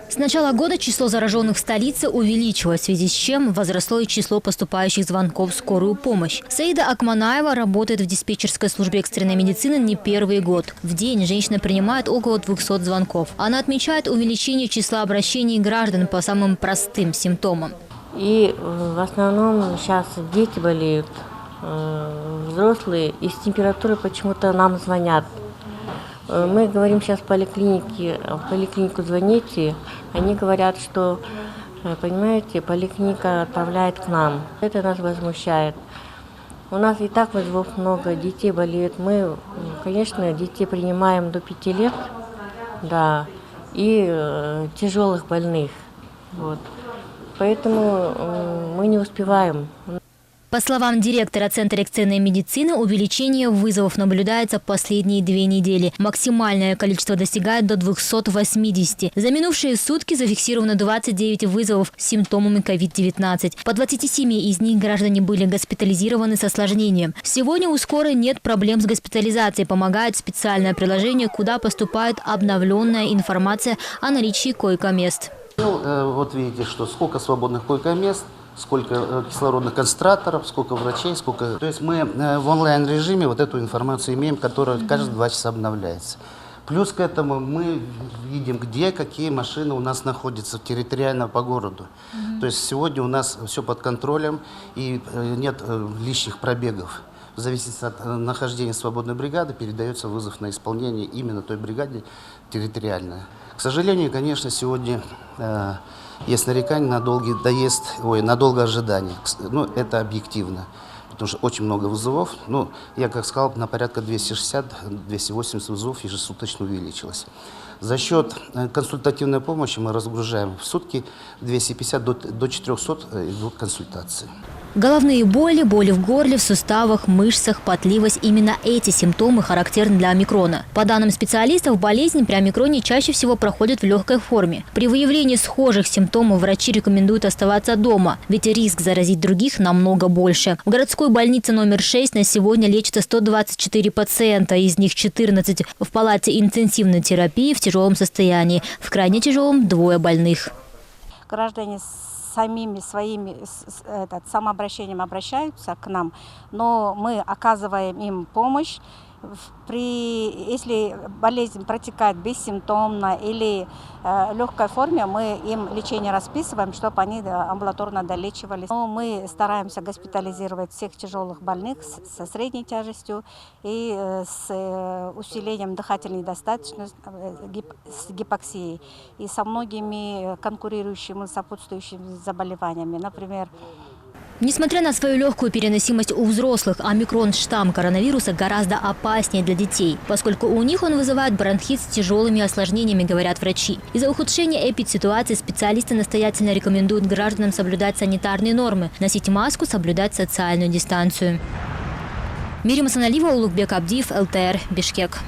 С начала года число зараженных в столице увеличилось, в связи с чем возросло и число поступающих звонков в скорую помощь. Саида Акманаева работает в диспетчерской службе экстренной медицины не первый год. В день женщина принимает около 200 звонков. Она отмечает увеличение числа обращений граждан по самым простым симптомам. И в основном сейчас дети болеют, взрослые, и с температурой почему-то нам звонят. Мы говорим сейчас в поликлинику звоните, они говорят, что, понимаете, поликлиника отправляет к нам. Это нас возмущает. У нас и так вызовов много, детей болеют. Мы, конечно, детей принимаем до 5 лет, да, и тяжелых больных. Вот. Поэтому мы не успеваем. По словам директора Центра экстренной медицины, увеличение вызовов наблюдается последние 2 недели. Максимальное количество достигает до 280. За минувшие сутки зафиксировано 29 вызовов с симптомами COVID-19. По 27 из них граждане были госпитализированы с осложнением. Сегодня у скорой нет проблем с госпитализацией. Помогает специальное приложение, куда поступает обновленная информация о наличии койко-мест. Вот видите, что сколько свободных койко-мест, сколько кислородных концентраторов, сколько врачей, сколько... То есть мы в онлайн-режиме вот эту информацию имеем, которая каждые 2 часа обновляется. Плюс к этому мы видим, где какие машины у нас находятся территориально по городу. То есть сегодня у нас все под контролем и нет лишних пробегов. В зависимости от нахождения свободной бригады передается вызов на исполнение именно той бригаде территориально. К сожалению, конечно, сегодня есть нарекания на долгий доезд, на долгое ожидание. Ну, это объективно, потому что очень много вызовов. Ну, я, как сказал, на порядка 260-280 вызовов ежесуточно увеличилось. За счет консультативной помощи мы разгружаем в сутки 250 до 400 идут консультации. Головные боли, боли в горле, в суставах, мышцах, потливость – именно эти симптомы характерны для омикрона. По данным специалистов, болезнь при омикроне чаще всего проходит в легкой форме. При выявлении схожих симптомов врачи рекомендуют оставаться дома, ведь риск заразить других намного больше. В городской больнице номер 6 на сегодня лечится 124 пациента, из них 14 в палате интенсивной терапии в тяжелом состоянии, в крайне тяжелом 2 больных. Граждане самими своими самообращением обращаются к нам, но мы оказываем им помощь. Если болезнь протекает бессимптомно или в легкой форме, мы им лечение расписываем, чтобы они амбулаторно долечивались. Но мы стараемся госпитализировать всех тяжелых больных со средней тяжестью и с усилением дыхательной недостаточности, с гипоксией и со многими конкурирующими, сопутствующими заболеваниями, например. Несмотря на свою легкую переносимость у взрослых, омикрон-штамм коронавируса гораздо опаснее для детей, поскольку у них он вызывает бронхит с тяжелыми осложнениями, говорят врачи. Из-за ухудшения эпидситуации специалисты настоятельно рекомендуют гражданам соблюдать санитарные нормы, носить маску, соблюдать социальную дистанцию. Мирим Асаналиева, Улугбек Абдиев, ЛТР, Бишкек.